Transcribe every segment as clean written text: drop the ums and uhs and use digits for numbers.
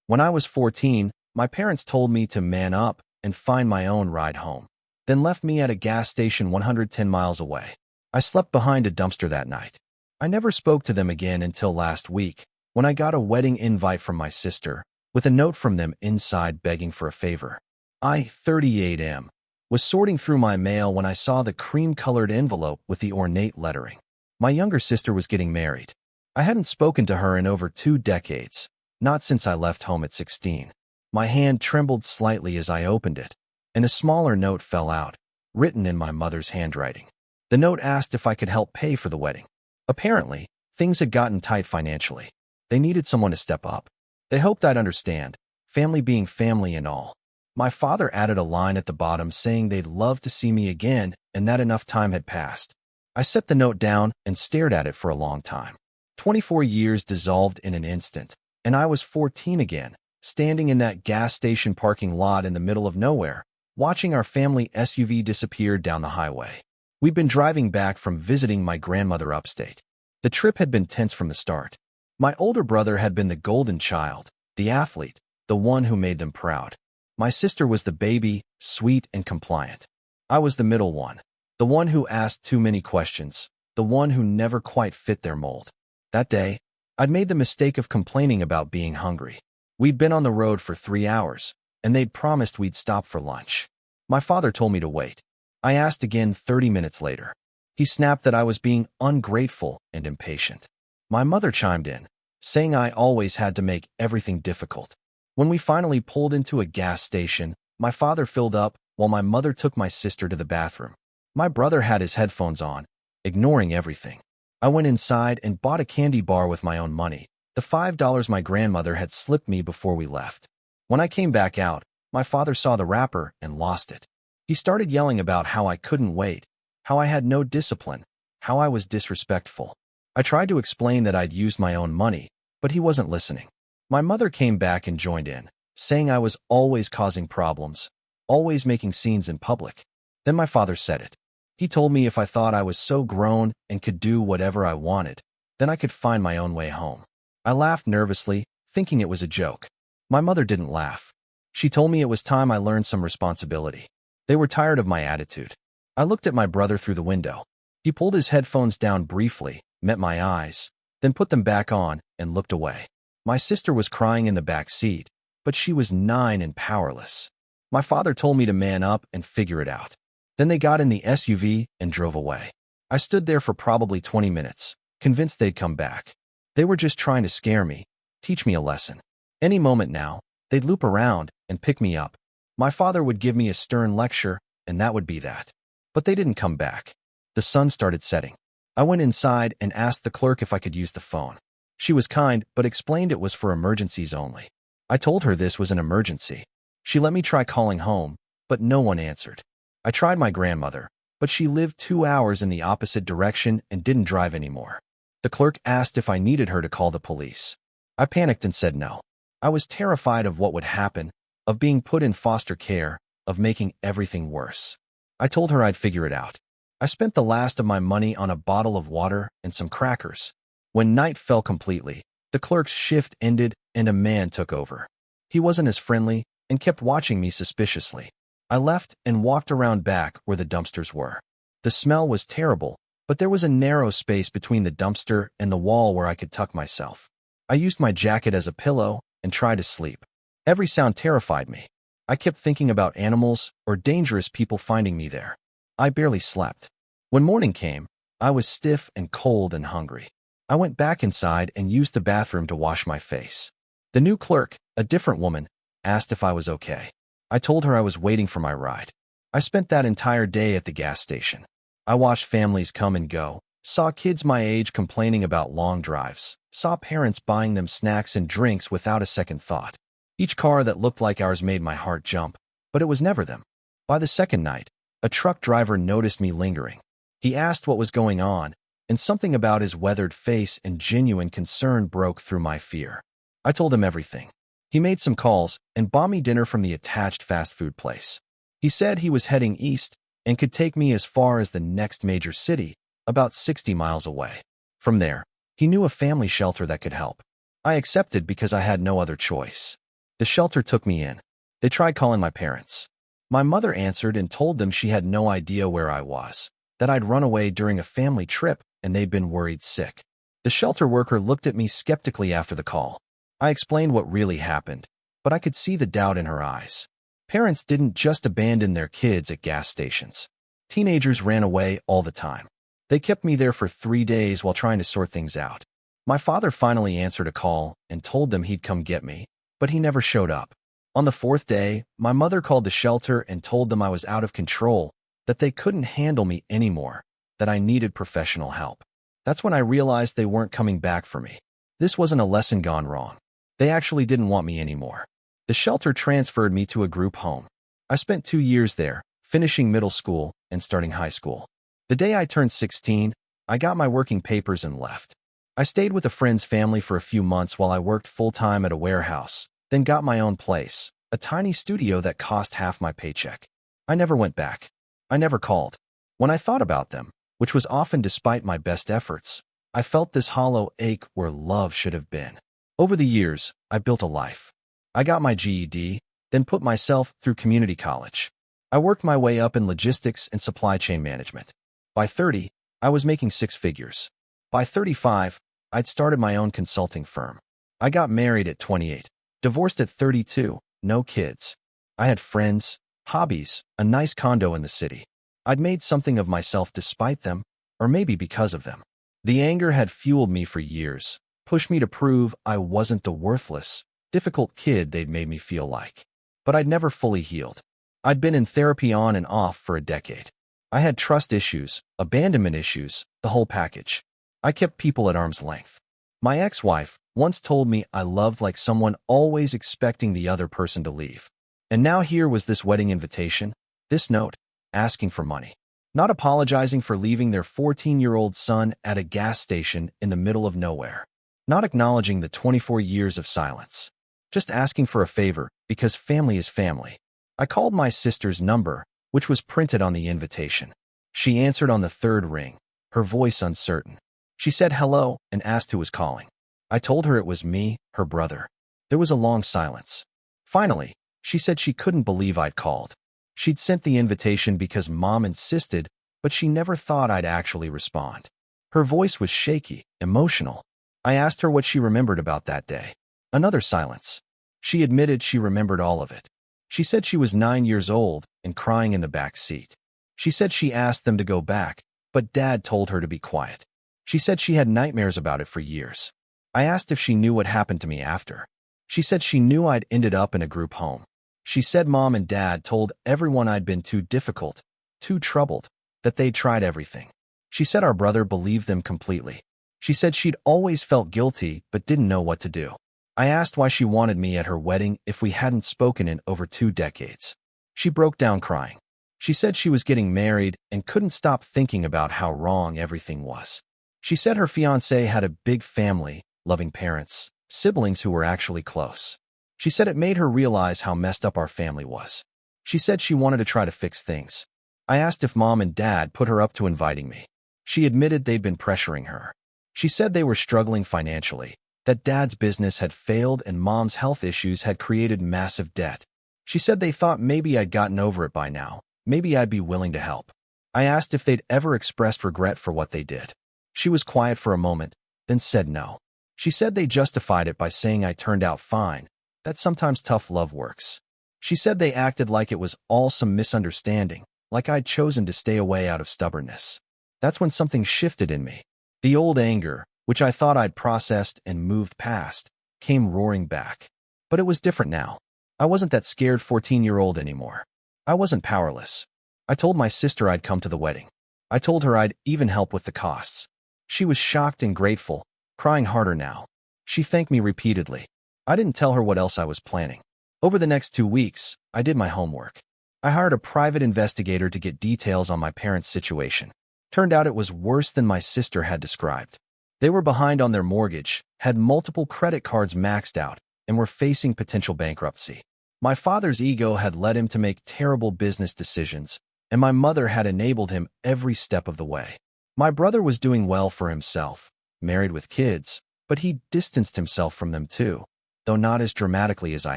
When I was 14, my parents told me to man up and find my own ride home, then left me at a gas station 110 miles away. I slept behind a dumpster that night. I never spoke to them again until last week, when I got a wedding invite from my sister, with a note from them inside begging for a favor. I, 38M, was sorting through my mail when I saw the cream-colored envelope with the ornate lettering. My younger sister was getting married. I hadn't spoken to her in over 2 decades, not since I left home at 16. My hand trembled slightly as I opened it, and a smaller note fell out, written in my mother's handwriting. The note asked if I could help pay for the wedding. Apparently, things had gotten tight financially. They needed someone to step up. They hoped I'd understand, family being family and all. My father added a line at the bottom saying they'd love to see me again and that enough time had passed. I set the note down and stared at it for a long time. 24 years dissolved in an instant, and I was 14 again, standing in that gas station parking lot in the middle of nowhere, watching our family SUV disappear down the highway. We'd been driving back from visiting my grandmother upstate. The trip had been tense from the start. My older brother had been the golden child, the athlete, the one who made them proud. My sister was the baby, sweet and compliant. I was the middle one, the one who asked too many questions, the one who never quite fit their mold. That day, I'd made the mistake of complaining about being hungry. We'd been on the road for 3 hours, and they'd promised we'd stop for lunch. My father told me to wait. I asked again 30 minutes later. He snapped that I was being ungrateful and impatient. My mother chimed in, saying I always had to make everything difficult. When we finally pulled into a gas station, my father filled up while my mother took my sister to the bathroom. My brother had his headphones on, ignoring everything. I went inside and bought a candy bar with my own money, the $5 my grandmother had slipped me before we left. When I came back out, my father saw the wrapper and lost it. He started yelling about how I couldn't wait, how I had no discipline, how I was disrespectful. I tried to explain that I'd used my own money, but he wasn't listening. My mother came back and joined in, saying I was always causing problems, always making scenes in public. Then my father said it. He told me if I thought I was so grown and could do whatever I wanted, then I could find my own way home. I laughed nervously, thinking it was a joke. My mother didn't laugh. She told me it was time I learned some responsibility. They were tired of my attitude. I looked at my brother through the window. He pulled his headphones down briefly, met my eyes, then put them back on and looked away. My sister was crying in the back seat, but she was 9 and powerless. My father told me to man up and figure it out. Then they got in the SUV and drove away. I stood there for probably 20 minutes, convinced they'd come back. They were just trying to scare me, teach me a lesson. Any moment now, they'd loop around and pick me up. My father would give me a stern lecture, and that would be that. But they didn't come back. The sun started setting. I went inside and asked the clerk if I could use the phone. She was kind, but explained it was for emergencies only. I told her this was an emergency. She let me try calling home, but no one answered. I tried my grandmother, but she lived 2 hours in the opposite direction and didn't drive anymore. The clerk asked if I needed her to call the police. I panicked and said no. I was terrified of what would happen, of being put in foster care, of making everything worse. I told her I'd figure it out. I spent the last of my money on a bottle of water and some crackers. When night fell completely, the clerk's shift ended and a man took over. He wasn't as friendly and kept watching me suspiciously. I left and walked around back where the dumpsters were. The smell was terrible, but there was a narrow space between the dumpster and the wall where I could tuck myself. I used my jacket as a pillow and tried to sleep. Every sound terrified me. I kept thinking about animals or dangerous people finding me there. I barely slept. When morning came, I was stiff and cold and hungry. I went back inside and used the bathroom to wash my face. The new clerk, a different woman, asked if I was okay. I told her I was waiting for my ride. I spent that entire day at the gas station. I watched families come and go, saw kids my age complaining about long drives, saw parents buying them snacks and drinks without a second thought. Each car that looked like ours made my heart jump, but it was never them. By the second night, a truck driver noticed me lingering. He asked what was going on, and something about his weathered face and genuine concern broke through my fear. I told him everything. He made some calls and bought me dinner from the attached fast food place. He said he was heading east and could take me as far as the next major city, about 60 miles away. From there, he knew a family shelter that could help. I accepted because I had no other choice. The shelter took me in. They tried calling my parents. My mother answered and told them she had no idea where I was, that I'd run away during a family trip and they'd been worried sick. The shelter worker looked at me skeptically after the call. I explained what really happened, but I could see the doubt in her eyes. Parents didn't just abandon their kids at gas stations. Teenagers ran away all the time. They kept me there for 3 days while trying to sort things out. My father finally answered a call and told them he'd come get me, but he never showed up. On the 4th day, my mother called the shelter and told them I was out of control, that they couldn't handle me anymore, that I needed professional help. That's when I realized they weren't coming back for me. This wasn't a lesson gone wrong. They actually didn't want me anymore. The shelter transferred me to a group home. I spent 2 years there, finishing middle school and starting high school. The day I turned 16, I got my working papers and left. I stayed with a friend's family for a few months while I worked full-time at a warehouse, then got my own place, a tiny studio that cost half my paycheck. I never went back. I never called. When I thought about them, which was often despite my best efforts, I felt this hollow ache where love should have been. Over the years, I built a life. I got my GED, then put myself through community college. I worked my way up in logistics and supply chain management. By 30, I was making 6 figures. By 35, I'd started my own consulting firm. I got married at 28, divorced at 32, no kids. I had friends, hobbies, a nice condo in the city. I'd made something of myself despite them, or maybe because of them. The anger had fueled me for years, pushed me to prove I wasn't the worthless, difficult kid they'd made me feel like. But I'd never fully healed. I'd been in therapy on and off for a decade. I had trust issues, abandonment issues, the whole package. I kept people at arm's length. My ex-wife once told me I loved like someone always expecting the other person to leave. And now here was this wedding invitation, this note, asking for money. Not apologizing for leaving their 14-year-old son at a gas station in the middle of nowhere. Not acknowledging the 24 years of silence. Just asking for a favor, because family is family. I called my sister's number, which was printed on the invitation. She answered on the 3rd ring, her voice uncertain. She said hello and asked who was calling. I told her it was me, her brother. There was a long silence. Finally, she said she couldn't believe I'd called. She'd sent the invitation because Mom insisted, but she never thought I'd actually respond. Her voice was shaky, emotional. I asked her what she remembered about that day. Another silence. She admitted she remembered all of it. She said she was 9 years old and crying in the back seat. She said she asked them to go back, but Dad told her to be quiet. She said she had nightmares about it for years. I asked if she knew what happened to me after. She said she knew I'd ended up in a group home. She said Mom and Dad told everyone I'd been too difficult, too troubled, that they'd tried everything. She said our brother believed them completely. She said she'd always felt guilty but didn't know what to do. I asked why she wanted me at her wedding if we hadn't spoken in over 2 decades. She broke down crying. She said she was getting married and couldn't stop thinking about how wrong everything was. She said her fiancé had a big family, loving parents, siblings who were actually close. She said it made her realize how messed up our family was. She said she wanted to try to fix things. I asked if Mom and Dad put her up to inviting me. She admitted they'd been pressuring her. She said they were struggling financially, that Dad's business had failed and Mom's health issues had created massive debt. She said they thought maybe I'd gotten over it by now, maybe I'd be willing to help. I asked if they'd ever expressed regret for what they did. She was quiet for a moment, then said no. She said they justified it by saying I turned out fine, that sometimes tough love works. She said they acted like it was all some misunderstanding, like I'd chosen to stay away out of stubbornness. That's when something shifted in me. The old anger, which I thought I'd processed and moved past, came roaring back. But it was different now. I wasn't that scared 14-year-old anymore. I wasn't powerless. I told my sister I'd come to the wedding. I told her I'd even help with the costs. She was shocked and grateful, crying harder now. She thanked me repeatedly. I didn't tell her what else I was planning. Over the next 2 weeks, I did my homework. I hired a private investigator to get details on my parents' situation. Turned out it was worse than my sister had described. They were behind on their mortgage, had multiple credit cards maxed out, and were facing potential bankruptcy. My father's ego had led him to make terrible business decisions, and my mother had enabled him every step of the way. My brother was doing well for himself, married with kids, but he distanced himself from them too. though not as dramatically as I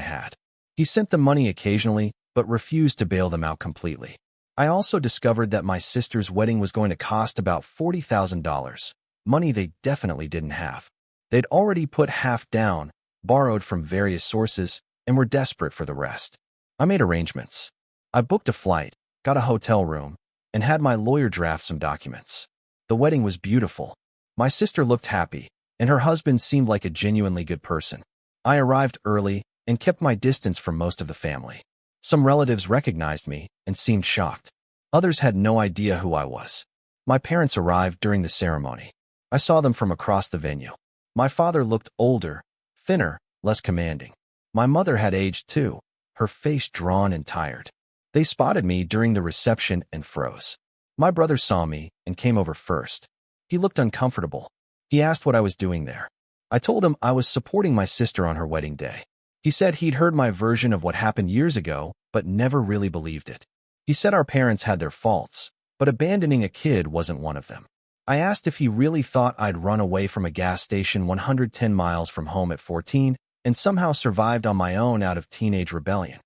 had. He sent them money occasionally, but refused to bail them out completely. I also discovered that my sister's wedding was going to cost about $40,000, money they definitely didn't have. They'd already put half down, borrowed from various sources, and were desperate for the rest. I made arrangements. I booked a flight, got a hotel room, and had my lawyer draft some documents. The wedding was beautiful. My sister looked happy, and her husband seemed like a genuinely good person. I arrived early and kept my distance from most of the family. Some relatives recognized me and seemed shocked. Others had no idea who I was. My parents arrived during the ceremony. I saw them from across the venue. My father looked older, thinner, less commanding. My mother had aged too, her face drawn and tired. They spotted me during the reception and froze. My brother saw me and came over first. He looked uncomfortable. He asked what I was doing there. I told him I was supporting my sister on her wedding day. He said he'd heard my version of what happened years ago, but never really believed it. He said our parents had their faults, but abandoning a kid wasn't one of them. I asked if he really thought I'd run away from a gas station 110 miles from home at 14 and somehow survived on my own out of teenage rebellion.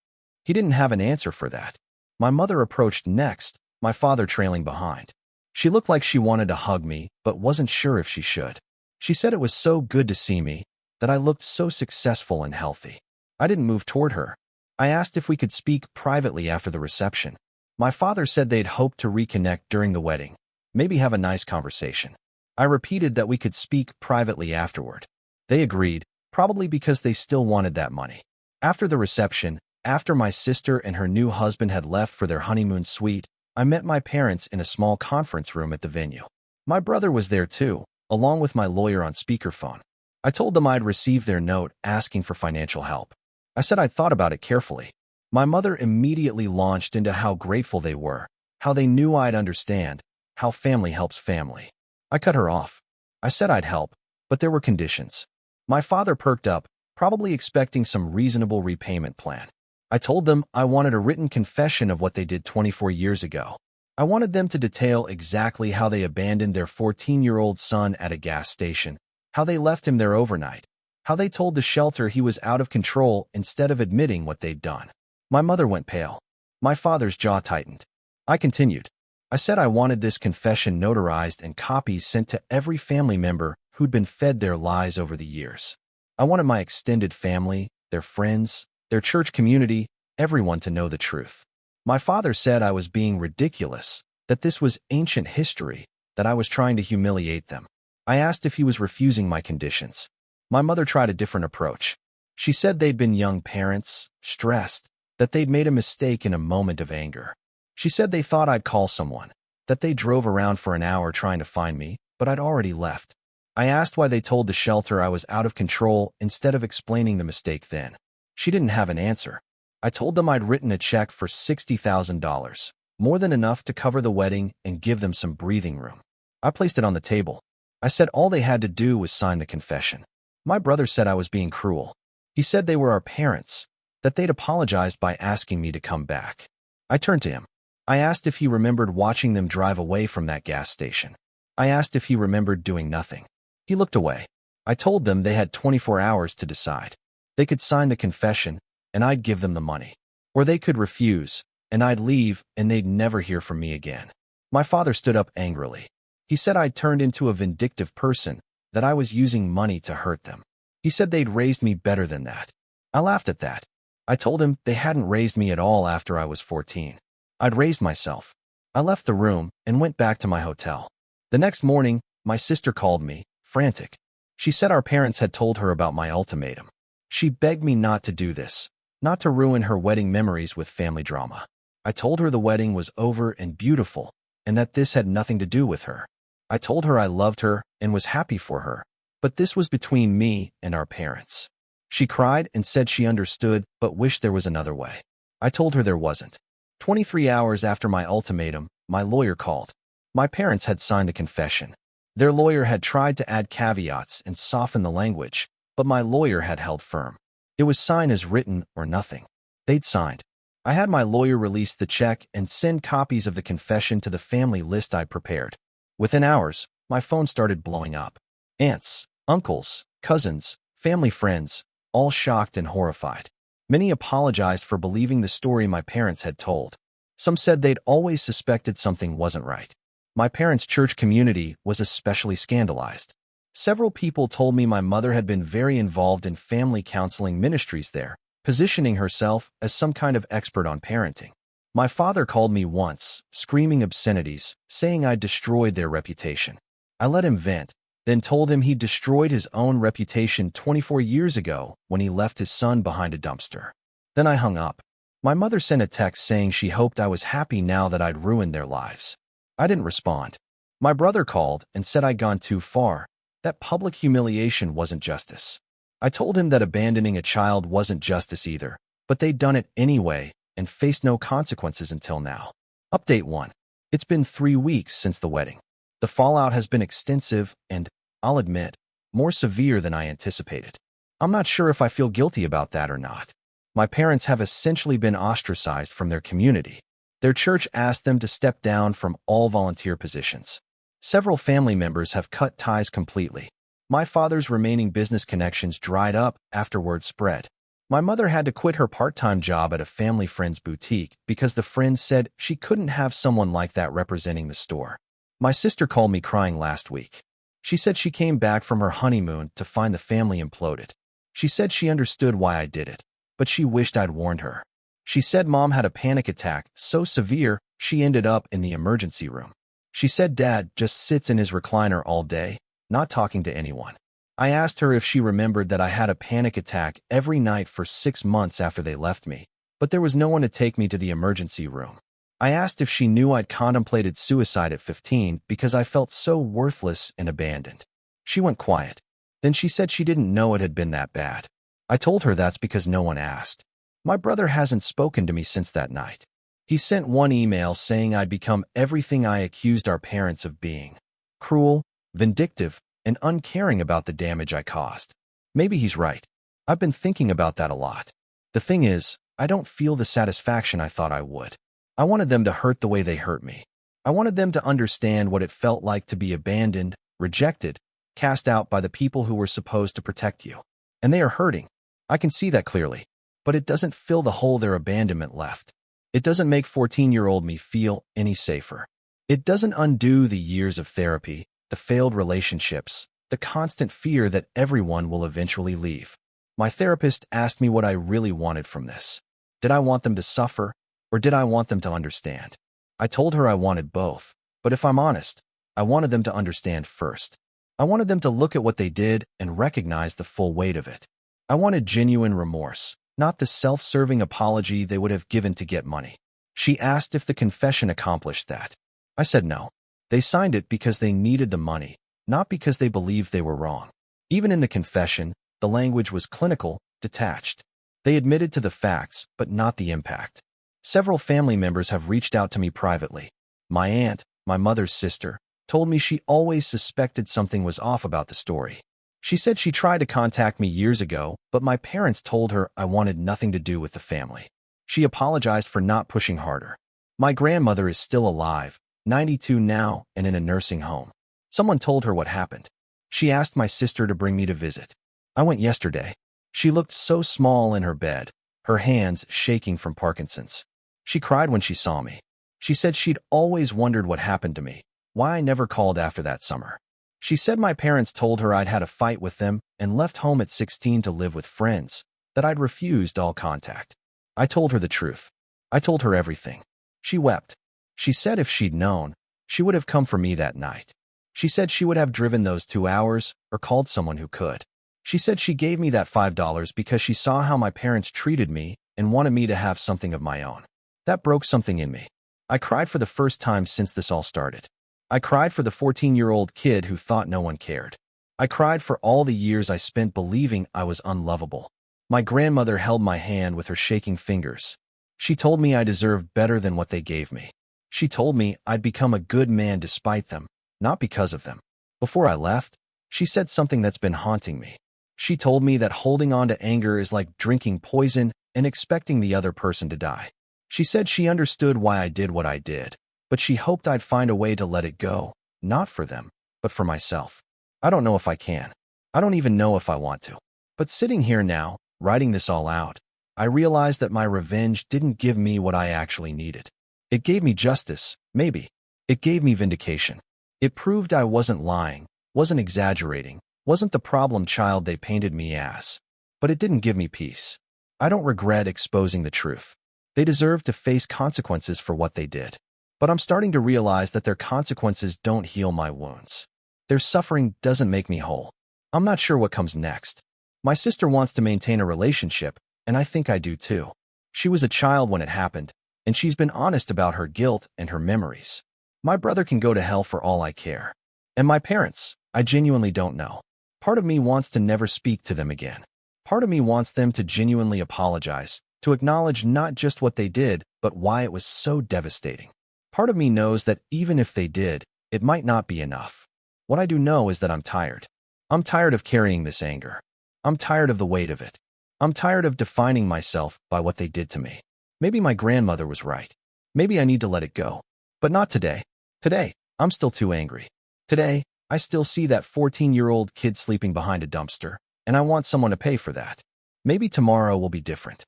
He didn't have an answer for that. My mother approached next, my father trailing behind. She looked like she wanted to hug me, but wasn't sure if she should. She said it was so good to see me, that I looked so successful and healthy. I didn't move toward her. I asked if we could speak privately after the reception. My father said they'd hoped to reconnect during the wedding, maybe have a nice conversation. I repeated that we could speak privately afterward. They agreed, probably because they still wanted that money. After the reception, after my sister and her new husband had left for their honeymoon suite, I met my parents in a small conference room at the venue. My brother was there too, along with my lawyer on speakerphone. I told them I'd received their note asking for financial help. I said I'd thought about it carefully. My mother immediately launched into how grateful they were, how they knew I'd understand, how family helps family. I cut her off. I said I'd help, but there were conditions. My father perked up, probably expecting some reasonable repayment plan. I told them I wanted a written confession of what they did 24 years ago. I wanted them to detail exactly how they abandoned their 14-year-old son at a gas station, how they left him there overnight, how they told the shelter he was out of control instead of admitting what they'd done. My mother went pale. My father's jaw tightened. I continued. I said I wanted this confession notarized and copies sent to every family member who'd been fed their lies over the years. I wanted my extended family, their friends, their church community, everyone to know the truth. My father said I was being ridiculous, that this was ancient history, that I was trying to humiliate them. I asked if he was refusing my conditions. My mother tried a different approach. She said they'd been young parents, stressed, that they'd made a mistake in a moment of anger. She said they thought I'd call someone, that they drove around for an hour trying to find me, but I'd already left. I asked why they told the shelter I was out of control instead of explaining the mistake then. She didn't have an answer. I told them I'd written a check for $60,000, more than enough to cover the wedding and give them some breathing room. I placed it on the table. I said all they had to do was sign the confession. My brother said I was being cruel. He said they were our parents, that they'd apologized by asking me to come back. I turned to him. I asked if he remembered watching them drive away from that gas station. I asked if he remembered doing nothing. He looked away. I told them they had 24 hours to decide. They could sign the confession, and I'd give them the money. Or they could refuse, and I'd leave, and they'd never hear from me again. My father stood up angrily. He said I'd turned into a vindictive person, that I was using money to hurt them. He said they'd raised me better than that. I laughed at that. I told him they hadn't raised me at all after I was 14. I'd raised myself. I left the room and went back to my hotel. The next morning, my sister called me, frantic. She said our parents had told her about my ultimatum. She begged me not to do this, not to ruin her wedding memories with family drama. I told her the wedding was over and beautiful, and that this had nothing to do with her. I told her I loved her and was happy for her, but this was between me and our parents. She cried and said she understood but wished there was another way. I told her there wasn't. 23 hours after my ultimatum, my lawyer called. My parents had signed the confession. Their lawyer had tried to add caveats and soften the language, but my lawyer had held firm. It was signed as written or nothing. They'd signed. I had my lawyer release the check and send copies of the confession to the family list I'd prepared. Within hours, my phone started blowing up. Aunts, uncles, cousins, family friends, all shocked and horrified. Many apologized for believing the story my parents had told. Some said they'd always suspected something wasn't right. My parents' church community was especially scandalized. Several people told me my mother had been very involved in family counseling ministries there, positioning herself as some kind of expert on parenting. My father called me once, screaming obscenities, saying I'd destroyed their reputation. I let him vent, then told him he'd destroyed his own reputation 24 years ago when he left his son behind a dumpster. Then I hung up. My mother sent a text saying she hoped I was happy now that I'd ruined their lives. I didn't respond. My brother called and said I'd gone too far, that public humiliation wasn't justice. I told him that abandoning a child wasn't justice either, but they'd done it anyway and faced no consequences until now. Update 1. It's been 3 weeks since the wedding. The fallout has been extensive and, I'll admit, more severe than I anticipated. I'm not sure if I feel guilty about that or not. My parents have essentially been ostracized from their community. Their church asked them to step down from all volunteer positions. Several family members have cut ties completely. My father's remaining business connections dried up after word spread. My mother had to quit her part-time job at a family friend's boutique because the friend said she couldn't have someone like that representing the store. My sister called me crying last week. She said she came back from her honeymoon to find the family imploded. She said she understood why I did it, but she wished I'd warned her. She said Mom had a panic attack so severe she ended up in the emergency room. She said Dad just sits in his recliner all day, not talking to anyone. I asked her if she remembered that I had a panic attack every night for 6 months after they left me, but there was no one to take me to the emergency room. I asked if she knew I'd contemplated suicide at 15 because I felt so worthless and abandoned. She went quiet. Then she said she didn't know it had been that bad. I told her that's because no one asked. My brother hasn't spoken to me since that night. He sent one email saying I'd become everything I accused our parents of being: cruel, vindictive, and uncaring about the damage I caused. Maybe he's right. I've been thinking about that a lot. The thing is, I don't feel the satisfaction I thought I would. I wanted them to hurt the way they hurt me. I wanted them to understand what it felt like to be abandoned, rejected, cast out by the people who were supposed to protect you. And they are hurting. I can see that clearly. But it doesn't fill the hole their abandonment left. It doesn't make 14-year-old me feel any safer. It doesn't undo the years of therapy, the failed relationships, the constant fear that everyone will eventually leave. My therapist asked me what I really wanted from this. Did I want them to suffer, or did I want them to understand? I told her I wanted both, but if I'm honest, I wanted them to understand first. I wanted them to look at what they did and recognize the full weight of it. I wanted genuine remorse, not the self-serving apology they would have given to get money. She asked if the confession accomplished that. I said no. They signed it because they needed the money, not because they believed they were wrong. Even in the confession, the language was clinical, detached. They admitted to the facts, but not the impact. Several family members have reached out to me privately. My aunt, my mother's sister, told me she always suspected something was off about the story. She said she tried to contact me years ago, but my parents told her I wanted nothing to do with the family. She apologized for not pushing harder. My grandmother is still alive, 92 now, and in a nursing home. Someone told her what happened. She asked my sister to bring me to visit. I went yesterday. She looked so small in her bed, her hands shaking from Parkinson's. She cried when she saw me. She said she'd always wondered what happened to me, why I never called after that summer. She said my parents told her I'd had a fight with them and left home at 16 to live with friends, that I'd refused all contact. I told her the truth. I told her everything. She wept. She said if she'd known, she would have come for me that night. She said she would have driven those 2 hours or called someone who could. She said she gave me that $5 because she saw how my parents treated me and wanted me to have something of my own. That broke something in me. I cried for the first time since this all started. I cried for the 14-year-old kid who thought no one cared. I cried for all the years I spent believing I was unlovable. My grandmother held my hand with her shaking fingers. She told me I deserved better than what they gave me. She told me I'd become a good man despite them, not because of them. Before I left, she said something that's been haunting me. She told me that holding on to anger is like drinking poison and expecting the other person to die. She said she understood why I did what I did, but she hoped I'd find a way to let it go, not for them, but for myself. I don't know if I can. I don't even know if I want to. But sitting here now, writing this all out, I realized that my revenge didn't give me what I actually needed. It gave me justice, maybe. It gave me vindication. It proved I wasn't lying, wasn't exaggerating, wasn't the problem child they painted me as. But it didn't give me peace. I don't regret exposing the truth. They deserve to face consequences for what they did. But I'm starting to realize that their consequences don't heal my wounds. Their suffering doesn't make me whole. I'm not sure what comes next. My sister wants to maintain a relationship, and I think I do too. She was a child when it happened, and she's been honest about her guilt and her memories. My brother can go to hell for all I care. And my parents, I genuinely don't know. Part of me wants to never speak to them again. Part of me wants them to genuinely apologize, to acknowledge not just what they did, but why it was so devastating. Part of me knows that even if they did, it might not be enough. What I do know is that I'm tired. I'm tired of carrying this anger. I'm tired of the weight of it. I'm tired of defining myself by what they did to me. Maybe my grandmother was right. Maybe I need to let it go. But not today. Today, I'm still too angry. Today, I still see that 14-year-old kid sleeping behind a dumpster, and I want someone to pay for that. Maybe tomorrow will be different.